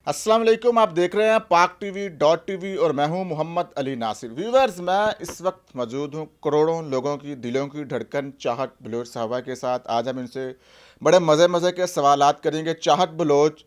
अस्सलाम वालेकुम। आप देख रहे हैं पाक टीवी और मैं हूं मोहम्मद अली नासिर। व्यूवर्स, मैं इस वक्त मौजूद हूं करोड़ों लोगों की दिलों की धड़कन चाहत बलोच साहबा के साथ। आज हम इनसे बड़े मज़े के सवालात करेंगे। चाहत बलोच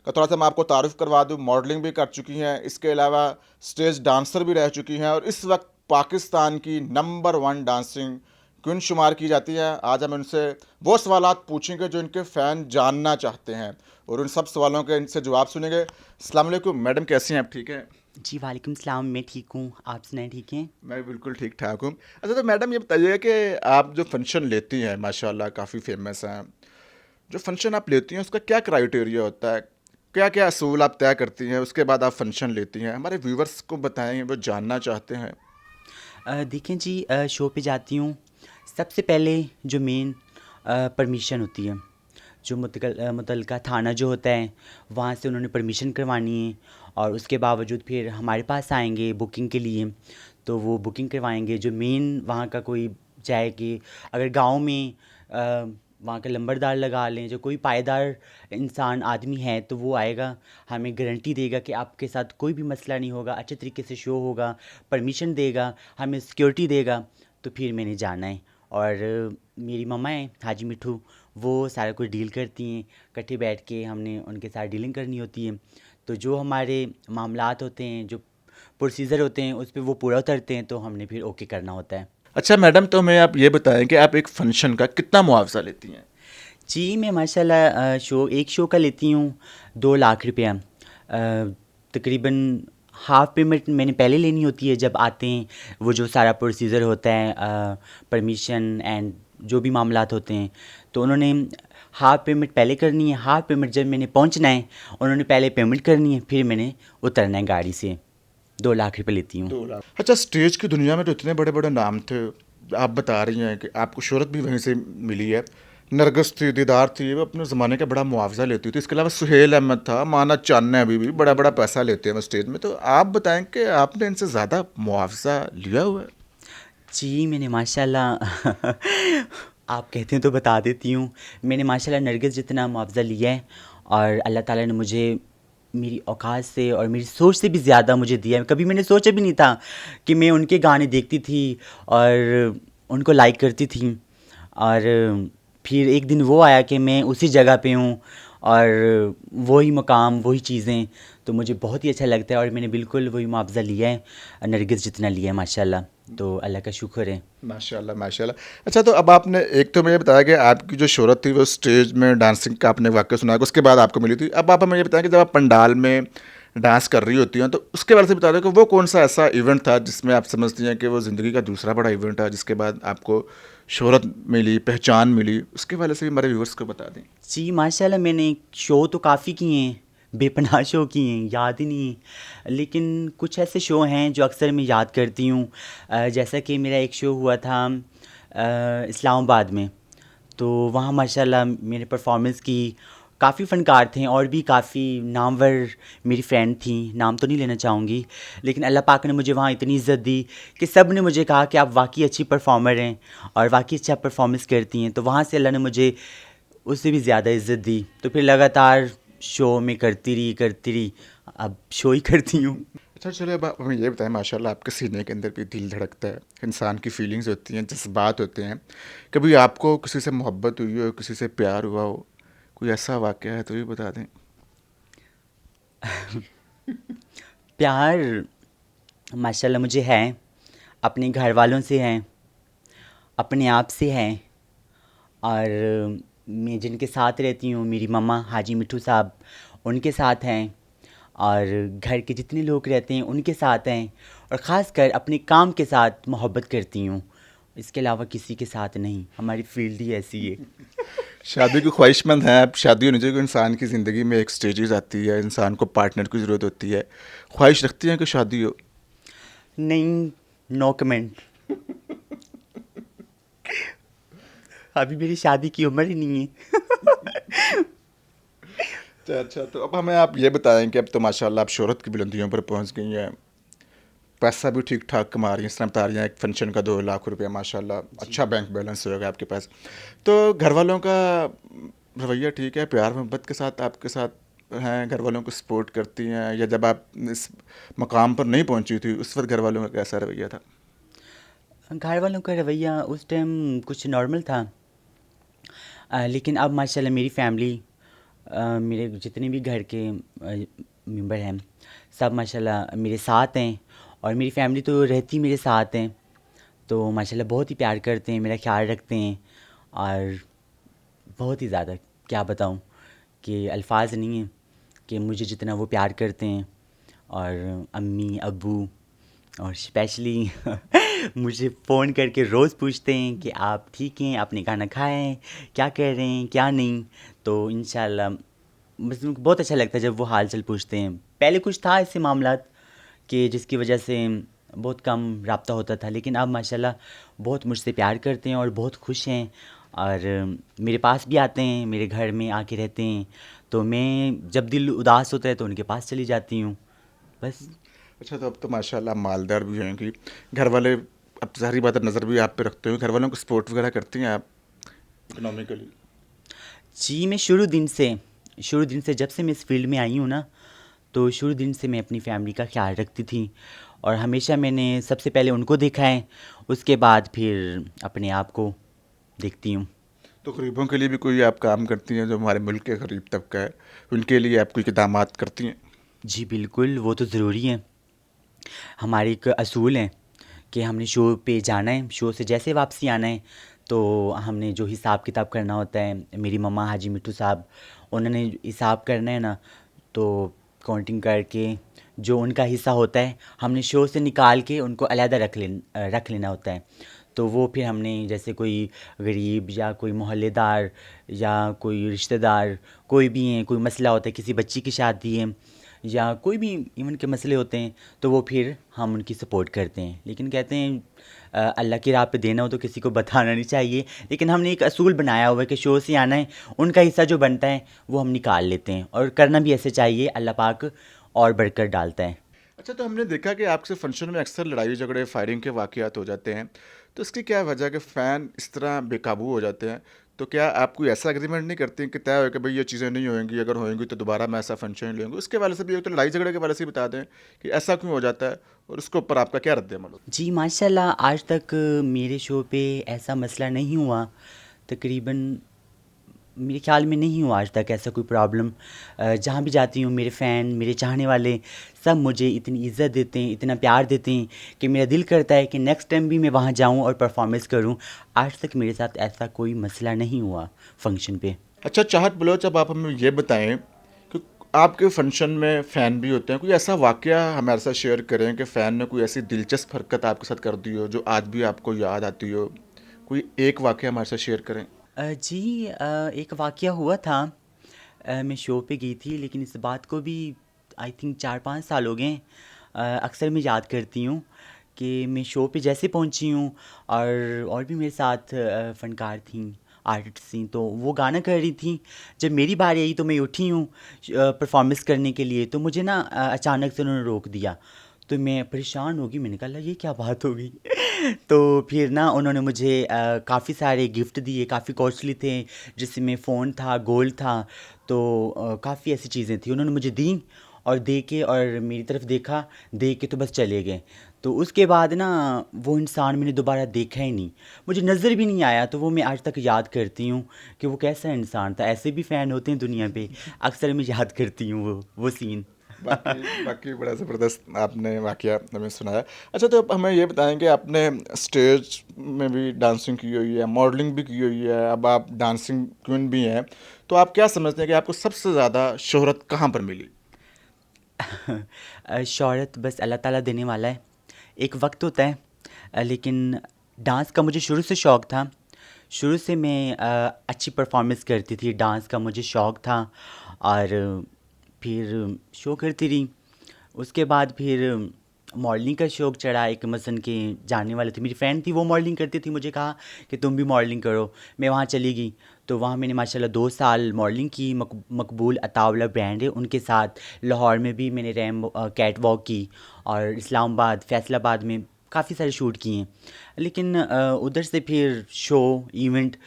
का थोड़ा सा मैं आपको तारुफ करवा दूं, मॉडलिंग भी कर चुकी हैं, इसके अलावा स्टेज डांसर भी रह चुकी हैं और इस वक्त पाकिस्तान की नंबर 1 डांसिंग क्वीन शुमार की जाती है। आज हम उनसे वो सवालात पूछेंगे जो इनके फ़ैन जानना चाहते हैं और उन सब सवालों के इनसे जवाब सुनेंगे। अस्सलाम वालेकुम मैडम, कैसी हैं आप? ठीक हैं? जी, वालेकुम सलाम। मैं ठीक हूँ, आप सुनाएँ ठीक हैं? मैं बिल्कुल ठीक ठाक हूँ। अच्छा, तो मैडम ये बताइए कि आप जो फंक्शन लेती हैं, माशाल्लाह काफ़ी फेमस हैं, जो फंक्शन आप लेती हैं उसका क्या क्राइटेरिया होता है? क्या क्या असूल आप तय करती हैं, उसके बाद आप फंक्शन लेती हैं? हमारे व्यूवर्स को बताएं, वो जानना चाहते हैं। देखें जी, शो पे जाती हूँ, सबसे पहले जो मेन परमिशन होती है, जो मुतलका थाना जो होता है, वहाँ से उन्होंने परमिशन करवानी है और उसके बावजूद फिर हमारे पास आएँगे बुकिंग के लिए, तो वो बुकिंग करवाएँगे। जो मेन वहाँ का कोई चाहे कि अगर गाँव में वहाँ का लंबरदार लगा लें, जो कोई पायदार इंसान आदमी है, तो वो आएगा, हमें गारंटी देगा कि आपके साथ कोई भी मसला नहीं होगा, अच्छे तरीके से शो होगा, परमिशन देगा, हमें सिक्योरिटी देगा, तो फिर मैंने जाना है। और मेरी मम्मा हैं हाजी मिठू, वो सारा कुछ डील करती हैं, इकट्ठे बैठ के हमने उनके साथ डीलिंग करनी होती है। तो जो हमारे मामलात होते हैं, जो प्रोसीजर होते हैं, उस पे वो पूरा उतरते हैं, तो हमने फिर ओके करना होता है। अच्छा मैडम, तो हमें आप ये बताएं कि आप एक फंक्शन का कितना मुआवजा लेती हैं? जी, मैं माशाल्लाह एक शो का लेती हूँ 2 लाख रुपया। तकरीबन हाफ़ पेमेंट मैंने पहले लेनी होती है जब आते हैं, वो जो सारा प्रोसीजर होता है, परमिशन एंड जो भी मामलात होते हैं, तो उन्होंने हाफ़ पेमेंट पहले करनी है, हाफ़ पेमेंट जब मैंने पहुँचना है, उन्होंने पहले पेमेंट करनी है, फिर मैंने उतरना है गाड़ी से। 2 लाख रुपए लेती हूँ। 2 लाख। अच्छा, स्टेज की दुनिया में तो इतने बड़े बड़े नाम थे, आप बता रही हैं कि आपको शोहरत भी वहीं से मिली है। नरगिस थी, दीदार थी, वो अपने ज़माने का बड़ा मुआवजा लेती थी। इसके अलावा सुहेल अहमद था, माना चान है, अभी भी बड़ा बड़ा पैसा लेते हैं वो स्टेज में। तो आप बताएं कि आपने इनसे ज़्यादा मुआवजा लिया हुआ है? जी, मैंने माशाल्लाह आप कहते हैं तो बता देती हूँ। मैंने माशाल्लाह नरगिस जितना मुआवज़ा लिया है और अल्लाह ताला ने मुझे मेरी औकात से और मेरी सोच से भी ज़्यादा मुझे दिया है। कभी मैंने सोचा भी नहीं था कि मैं उनके गाने देखती थी और उनको लाइक करती थी और फिर एक दिन वो आया कि मैं उसी जगह पे हूँ और वही मकाम, वही चीज़ें, तो मुझे बहुत ही अच्छा लगता है और मैंने बिल्कुल वही मुआवज़ा लिया है, नरगिस जितना लिया है माशाल्लाह। तो अल्लाह का शुक्र है। माशाल्लाह माशाल्लाह। अच्छा, तो अब आपने एक तो मुझे बताया कि आपकी जो शोहरत थी वो स्टेज में डांसिंग का आपने वाक़या सुना, उसके बाद आपको मिली थी। अब आप हमें ये बताएं कि जब आप पंडाल में डांस कर रही होती हैं तो उसके बारे से बता दो कि वो कौन सा ऐसा इवेंट था जिसमें आप समझती हैं कि वो ज़िंदगी का दूसरा बड़ा इवेंट था, जिसके बाद आपको शोहरत मिली, पहचान मिली? उसके वाले से भी हमारे व्यूअर्स को बता दें। जी, माशाल्लाह मैंने शो तो काफ़ी किए हैं, बेपनाह शो किए हैं, याद ही नहीं है। लेकिन कुछ ऐसे शो हैं जो अक्सर मैं याद करती हूँ। जैसा कि मेरा एक शो हुआ था इस्लामाबाद में, तो वहाँ माशाल्लाह मैंने परफ़ॉर्मेंस की। काफ़ी फ़नकार थे और भी काफ़ी नामवर मेरी फ्रेंड थी, नाम तो नहीं लेना चाहूँगी, लेकिन अल्लाह पाक ने मुझे वहाँ इतनी इज़्ज़त दी कि सब ने मुझे कहा कि आप वाक़ई अच्छी परफ़ॉर्मर हैं और वाक़ई अच्छा परफ़ॉर्मेंस करती हैं। तो वहाँ से अल्लाह ने मुझे उससे भी ज़्यादा इज़्ज़त दी। तो फिर लगातार शो में करती रही, अब शो ही करती हूँ। अच्छा, चलिए अब आप हमें ये बताएं, माशाल्लाह आपके सीने के अंदर भी दिल धड़कता है, इंसान की फीलिंग्स होती हैं, जज्बात होते हैं। कभी आपको किसी से मोहब्बत हुई हो, किसी से प्यार हुआ हो, कोई ऐसा वाक़या है तो भी बता दें। प्यार माशाल्लाह मुझे है, अपने घर वालों से है, अपने आप से है और मैं जिनके साथ रहती हूँ, मेरी मम्मा हाजी मिठू साहब, उनके साथ हैं और घर के जितने लोग रहते हैं उनके साथ हैं और ख़ासकर अपने काम के साथ मोहब्बत करती हूँ। इसके अलावा किसी के साथ नहीं, हमारी फ़ील्ड ही ऐसी है। शादी की ख्वाहिशमंद हैं आप? शादी होनी चाहिए। इंसान की ज़िंदगी में एक स्टेजेस आती है, इंसान को पार्टनर की ज़रूरत होती है। ख्वाहिश रखती हैं कि शादी हो? नहीं, नो कमेंट। अभी मेरी शादी की उम्र ही नहीं है। अच्छा अच्छा, तो अब हमें आप ये बताएं कि अब तो माशाल्लाह आप शोहरत की बुलंदियों पर पहुंच गई हैं, पैसा भी ठीक ठाक कमा रही हैं। इस तरह बता रही हैं एक फंक्शन का 2 लाख रुपया, माशाल्लाह जी। अच्छा बैंक बैलेंस होगा आपके पास। तो घर वालों का रवैया ठीक है, प्यार मोहब्बत के साथ आपके साथ हैं घर वालों को सपोर्ट करती हैं, या जब आप इस मकाम पर नहीं पहुंची थी उस वक्त घर वालों का कैसा रवैया था? घर वालों का रवैया उस टाइम कुछ नॉर्मल था। लेकिन अब माशाल्लाह मेरी फैमिली, मेरे जितने भी घर के मेंबर हैं, सब माशाल्लाह मेरे साथ हैं। और मेरी फैमिली तो रहती मेरे साथ हैं, तो माशाल्लाह बहुत ही प्यार करते हैं, मेरा ख्याल रखते हैं। और बहुत ही ज़्यादा, क्या बताऊँ कि अल्फाज नहीं हैं कि मुझे जितना वो प्यार करते हैं। और अम्मी अब्बू और स्पेशली मुझे फ़ोन करके रोज़ पूछते हैं कि आप ठीक हैं, आपने खाना खाया है, क्या कर रहे हैं, क्या नहीं। तो इंशाल्लाह बस उनको बहुत अच्छा लगता है जब वो हाल चाल पूछते हैं। पहले कुछ था ऐसे मामलात कि जिसकी वजह से बहुत कम राब्ता होता था, लेकिन अब माशाल्लाह बहुत मुझसे प्यार करते हैं और बहुत खुश हैं। और मेरे पास भी आते हैं, मेरे घर में आके रहते हैं। तो मैं जब दिल उदास होता है तो उनके पास चली जाती हूँ, बस। अच्छा, तो अब तो माशाल्लाह मालदार भी हैं कि घर वाले, अब सारी बात नज़र भी आप पे रखते हो, घर वालों को सपोर्ट वगैरह करती हैं आप इकोनॉमिकली? जी, मैं शुरू दिन से जब से मैं इस फ़ील्ड में आई हूँ ना, तो शुरू दिन से मैं अपनी फ़ैमिली का ख़्याल रखती थी। और हमेशा मैंने सबसे पहले उनको देखा है, उसके बाद फिर अपने आप को देखती हूँ। तो गरीबों के लिए भी कोई आप काम करती हैं, जो हमारे मुल्क के गरीब तबका है उनके लिए आप कोई इक़दामात करती हैं? जी बिल्कुल, वो तो ज़रूरी है। हमारी एक असूल है कि हमने शो पे जाना है, शो से जैसे वापसी आना है, तो हमने जो हिसाब किताब करना होता है, मेरी मम्मा हाजी मिट्ठू साहब, उन्होंने हिसाब करना है ना, तो काउंटिंग करके जो उनका हिस्सा होता है हमने शो से निकाल के उनको अलहदा रख लेना होता है। तो वो फिर हमने, जैसे कोई गरीब या कोई मोहल्लेदार या कोई रिश्तेदार, कोई भी हैं, कोई मसला होता है, किसी बच्ची की शादी है या कोई भी इवन के मसले होते हैं, तो वो फिर हम उनकी सपोर्ट करते हैं। लेकिन कहते हैं अल्लाह की राह पे देना हो तो किसी को बताना नहीं चाहिए। लेकिन हमने एक असूल बनाया हुआ है कि शो से आना है, उनका हिस्सा जो बनता है वो हम निकाल लेते हैं, और करना भी ऐसे चाहिए, अल्लाह पाक और बढ़कर डालता है। अच्छा, तो हमने देखा कि आपके फंक्शन में अक्सर लड़ाई झगड़े फायरिंग के वाक़यात हो जाते हैं, तो इसकी क्या वजह है कि फ़ैन इस तरह बेकाबू हो जाते हैं? तो क्या आप कोई ऐसा एग्रीमेंट नहीं करते हैं कि तय हो कि भाई ये चीज़ें नहीं होएंगी, अगर होएंगी तो दोबारा मैं ऐसा फंक्शन नहीं लूँगी? उसके वाले से भी, एक तो लड़ाई झगड़े के वाले से भी बता दें कि ऐसा क्यों हो जाता है और उसके ऊपर आपका क्या रद्द-ए-अमल होता जी माशाल्लाह, आज तक मेरे शो पे ऐसा मसला नहीं हुआ। तकरीबन मेरे ख़्याल में नहीं हुआ आज तक ऐसा कोई प्रॉब्लम। जहाँ भी जाती हूँ मेरे फ़ैन, मेरे चाहने वाले सब मुझे इतनी इज़्ज़त देते हैं, इतना प्यार देते हैं कि मेरा दिल करता है कि नेक्स्ट टाइम भी मैं वहाँ जाऊँ और परफ़ॉर्मेंस करूँ। आज तक मेरे साथ ऐसा कोई मसला नहीं हुआ फ़ंक्शन पे। है? अच्छा, चाहत बलोच, अब आप हमें ये बताएँ कि आपके फंक्शन में फ़ैन भी होते हैं, कोई ऐसा वाक़या हमारे साथ शेयर करें कि फ़ैन ने कोई ऐसी दिलचस्प हरकत आपके साथ कर दी हो, जो आज भी आपको याद आती हो? कोई एक वाक़या हमारे साथ शेयर करें। जी, एक वाक़या हुआ था। मैं शो पे गई थी, लेकिन इस बात को भी आई थिंक 4-5 साल हो गए हैं। अक्सर मैं याद करती हूँ कि मैं शो पे जैसे पहुँची हूँ, और भी मेरे साथ फ़नकार थीं, आर्टिस्ट थीं, तो वो गाना कर रही थीं। जब मेरी बारी आई तो मैं उठी हूँ परफ़ॉर्मेंस करने के लिए, तो मुझे ना अचानक से उन्होंने रोक दिया। तो मैं परेशान हो गई, मैंने कहा, "ला, ये क्या बात हो गई?" तो फिर ना उन्होंने मुझे काफ़ी सारे गिफ्ट दिए, काफ़ी कॉस्टली थे, जिसमें फ़ोन था, गोल्ड था। तो काफ़ी ऐसी चीज़ें थी, उन्होंने मुझे दी, और दे के और मेरी तरफ देखा, देख के तो बस चले गए। तो उसके बाद ना वो इंसान मैंने दोबारा देखा ही नहीं, मुझे नज़र भी नहीं आया। तो वो मैं आज तक याद करती हूँ कि वो कैसा इंसान था। ऐसे भी फ़ैन होते हैं दुनिया पे, अक्सर मैं याद करती हूँ वो सीन। बाकी बाकी बड़ा ज़बरदस्त आपने वाक़या हमें सुनाया। अच्छा, तो अब हमें ये बताएँ कि आपने स्टेज में भी डांसिंग की हुई है, मॉडलिंग भी की हुई है, अब आप डांसिंग क्वीन भी हैं। तो आप क्या समझते हैं कि आपको सबसे ज़्यादा शोहरत कहाँ पर मिली? शोहरत बस अल्लाह ताला देने वाला है। एक वक्त होता है, लेकिन डांस का मुझे शुरू से शौक़ था। शुरू से मैं अच्छी परफॉर्मेंस करती थी, डांस का मुझे शौक़ था। और फिर शो करती रही। उसके बाद फिर मॉडलिंग का शौक़ चढ़ा। एक मसलन के जानने वाले थे, मेरी फ्रेंड थी, वो मॉडलिंग करती थी, मुझे कहा कि तुम भी मॉडलिंग करो। मैं वहाँ चली गई, तो वहाँ मैंने माशाल्लाह 2 साल मॉडलिंग की। मकबूल अतावला ब्रांड है उनके साथ। लाहौर में भी मैंने कैट वॉक की, और इस्लामाबाद, फैसलाबाद में काफ़ी सारे शूट किए हैं। लेकिन उधर से फिर शो, इवेंट,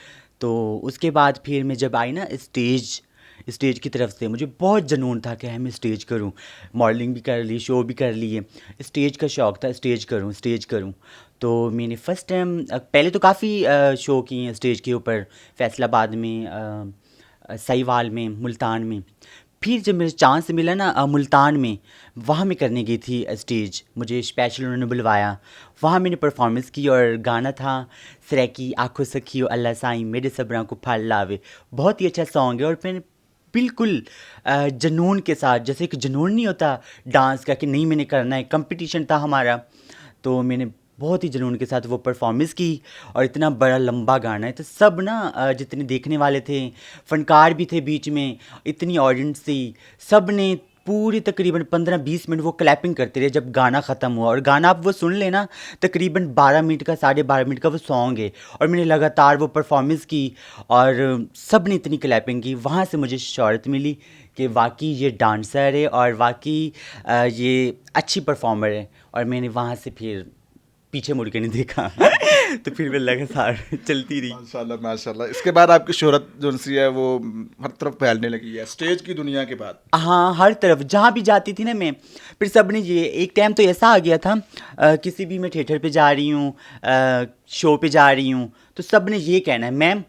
तो उसके बाद फिर मैं जब आई ना स्टेज की तरफ से मुझे बहुत जुनून था कि मैं स्टेज करूं। मॉडलिंग भी कर ली, शो भी कर लिए, स्टेज का शौक़ था, स्टेज करूं। तो मैंने फ़र्स्ट टाइम पहले तो काफ़ी शो किए हैं स्टेज के ऊपर, फैसलाबाद में, सहीवाल में, मुल्तान में। फिर जब मुझे चांस मिला ना मुल्तान में, वहाँ मैं करने गई थी स्टेज, मुझे स्पेशल उन्होंने बुलवाया। वहाँ मैंने परफॉर्मेंस की और गाना था सरेकी आँखों सखियो अल्लाह साईं मेरे सबरां को फल लावे। बहुत ही अच्छा सॉन्ग है और मैंने बिल्कुल जुनून के साथ, जैसे एक जुनून नहीं होता डांस का कि नहीं मैंने करना है, कंपटीशन था हमारा, तो मैंने बहुत ही जुनून के साथ वो परफॉर्मेंस की। और इतना बड़ा लंबा गाना है तो सब ना जितने देखने वाले थे, फनकार भी थे बीच में, इतनी ऑडियंस थी, सब ने पूरी तकरीबन 15-20 मिनट वो क्लैपिंग करते रहे जब गाना ख़त्म हुआ। और गाना आप वो सुन लेना, तकरीबन 12 मिनट का, 12.5 मिनट का वो सॉन्ग है, और मैंने लगातार वो परफॉर्मेंस की और सब ने इतनी क्लैपिंग की। वहाँ से मुझे शौहरत मिली कि वाकई ये डांसर है और वाकई ये अच्छी परफॉर्मर है। और मैंने वहाँ से फिर पीछे मुड़ के नहीं देखा तो फिर मैं लगातार चलती रही। माशाल्लाह माशाल्लाह। इसके बाद आपकी शोहरत जो सी है वो हर तरफ फैलने लगी है स्टेज की दुनिया के बाद। हाँ, हर तरफ जहाँ भी जाती थी ना मैं, फिर सब ने ये, एक टाइम तो ऐसा आ गया था किसी भी मैं थिएटर पे जा रही हूँ, शो पे जा रही हूँ, तो सब ने ये कहना है मैम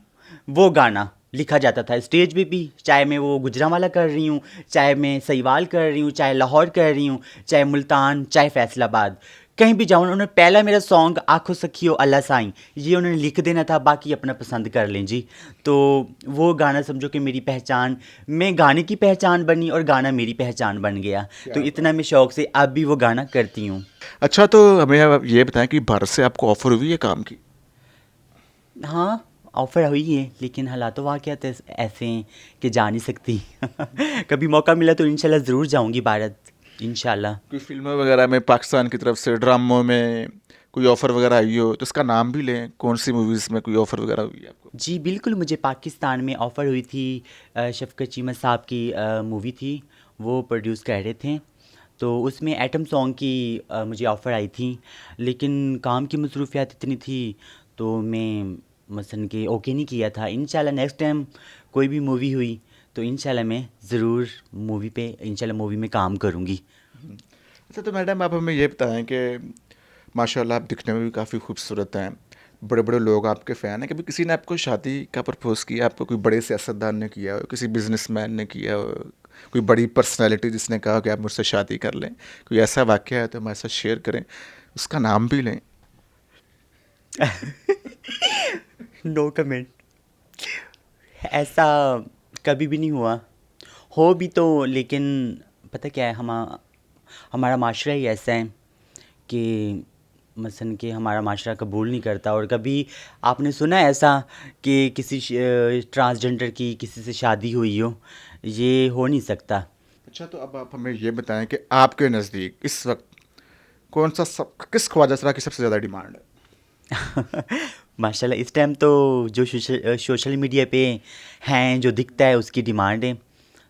वो गाना लिखा जाता था स्टेज पे भी, चाहे मैं वो गुजरांवाला कर रही हूँ, चाहे मैं सहीवाल कर रही हूँ, चाहे लाहौर कर रही हूँ, चाहे मुल्तान, चाहे फैसलाबाद, कहीं भी जाऊँ उन्होंने पहला मेरा सॉन्ग आँखों सखियो अल्लाह साईं ये उन्होंने लिख देना था, बाकी अपना पसंद कर लें जी। तो वो गाना समझो कि मेरी पहचान, मैं गाने की पहचान बनी और गाना मेरी पहचान बन गया। तो इतना मैं शौक़ से अब भी वो गाना करती हूँ। अच्छा, तो हमें अब ये बताएं कि भारत से आपको ऑफर हुई है काम की? हाँ, ऑफ़र हुई है, लेकिन हालात वाक़यात ऐसे हैं कि जा नहीं सकती कभी मौका मिला तो इंशाल्लाह ज़रूर जाऊँगी भारत, इंशाल्लाह। कोई फिल्मों वगैरह में पाकिस्तान की तरफ से ड्रामों में कोई ऑफर वगैरह आई हो तो उसका नाम भी लें, कौन सी मूवीज़ में कोई ऑफर वगैरह हुई है आपको? जी बिल्कुल, मुझे पाकिस्तान में ऑफ़र हुई थी। शफ़क़त चीमा साहब की मूवी थी, वो प्रोड्यूस कर रहे थे, तो उसमें एटम सॉन्ग की मुझे ऑफ़र आई थी, लेकिन काम की मसरूफ़ियात इतनी थी तो मैं मसलन कि ओके नहीं किया था। इंशाल्लाह नेक्स्ट टाइम कोई भी मूवी हुई तो इंशाल्लाह मैं ज़रूर मूवी में काम करूँगी। अच्छा, तो मैडम आप हमें ये बताएं कि माशाल्लाह आप दिखने में भी काफ़ी खूबसूरत हैं, बड़े बड़े लोग आपके फ़ैन हैं। कभी किसी ने आपको शादी का प्रपोज़ किया, आपको कोई बड़े सियासतदान ने किया हो, किसी बिजनेसमैन ने किया हो, कोई बड़ी पर्सनैलिटी जिसने कहा कि आप मुझसे शादी कर लें, कोई ऐसा वाक़या है तो हमारे साथ शेयर करें, उसका नाम भी लें? No comment. ऐसा कभी भी नहीं हुआ, हो भी तो, लेकिन पता क्या है, हमारा माशरा ही ऐसा है कि मसलन कि हमारा माशरा कबूल नहीं करता। और कभी आपने सुना है ऐसा कि किसी ट्रांसजेंडर की किसी से शादी हुई हो? ये हो नहीं सकता। अच्छा, तो अब आप हमें ये बताएं कि आपके नज़दीक इस वक्त किस ख्वाजा सरा की सबसे ज़्यादा डिमांड है? माशाल्लाह इस टाइम तो जो सोशल मीडिया पे हैं, जो दिखता है उसकी डिमांड है,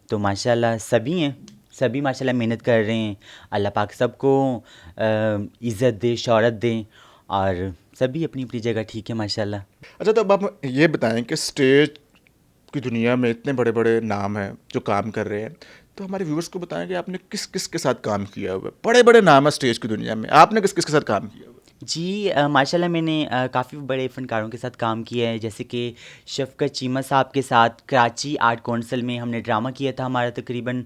तो माशाल्लाह सभी हैं, सभी माशाल्लाह मेहनत कर रहे हैं। अल्लाह पाक सबको इज़्ज़त दे, शौहरत दें, और सभी अपनी अपनी जगह ठीक है माशाल्लाह। अच्छा, तो अब आप ये बताएं कि स्टेज की दुनिया में इतने बड़े बड़े नाम हैं जो काम कर रहे हैं, तो हमारे व्यूअर्स को बताएं कि आपने किस किस के साथ काम किया हुआ है? बड़े बड़े नाम है स्टेज की दुनिया में, आपने किस किस के साथ काम किया हुआ है? जी माशाल्लाह मैंने काफ़ी बड़े फ़नकारों के साथ काम किया है, जैसे कि शफ़क़त चीमा साहब के साथ कराची आर्ट कौंसल में हमने ड्रामा किया था। हमारा तकरीबन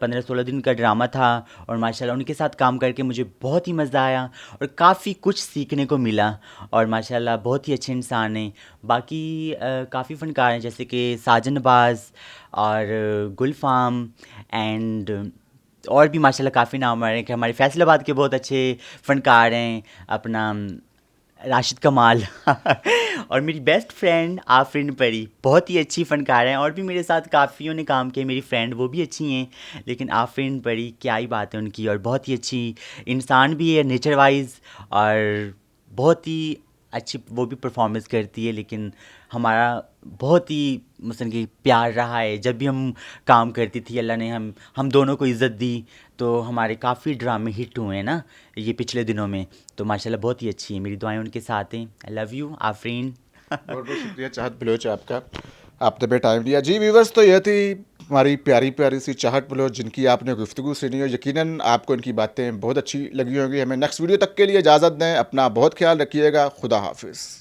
15-16 दिन का ड्रामा था, और माशाल्लाह उनके साथ काम करके मुझे बहुत ही मज़ा आया और काफ़ी कुछ सीखने को मिला, और माशाल्लाह बहुत ही अच्छे इंसान हैं। बाकी काफ़ी फ़नकार हैं जैसे कि साजन नवाज़ और गुलफ़ाम एंड और भी माशाल्लाह काफ़ी नाम आ रहे हैं कि हमारे फैसलाबाद के बहुत अच्छे फ़नकार हैं, अपना राशिद कमाल और मेरी बेस्ट फ्रेंड आफरीन परी बहुत ही अच्छी फ़नकार हैं। और भी मेरे साथ काफ़ियों ने काम किया, मेरी फ्रेंड वो भी अच्छी हैं, लेकिन आफरीन परी क्या ही बात है उनकी, और बहुत ही अच्छी इंसान भी है नेचर वाइज, और बहुत ही अच्छी वो भी परफॉर्मेंस करती है। लेकिन हमारा बहुत ही मसलन कि प्यार रहा है, जब भी हम काम करती थी अल्लाह ने हम दोनों को इज़्ज़त दी, तो हमारे काफ़ी ड्रामे हिट हुए हैं ना ये पिछले दिनों में, तो माशाल्लाह बहुत ही अच्छी है, मेरी दुआएं उनके साथ हैं। I love you Afreen. बहुत बहुत शुक्रिया चाहत बलोच आपका, आपने भी टाइम दिया। जी व्यूवर्स, तो यह थी हमारी प्यारी-प्यारी सी चाहत बलूच जिनकी आपने गुफ्तगू सुनी हो, यकीनन आपको इनकी बातें बहुत अच्छी लगी होंगी। हमें नेक्स्ट वीडियो तक के लिए इजाज़त दें। अपना बहुत ख़्याल रखिएगा। खुदा हाफ़िज़।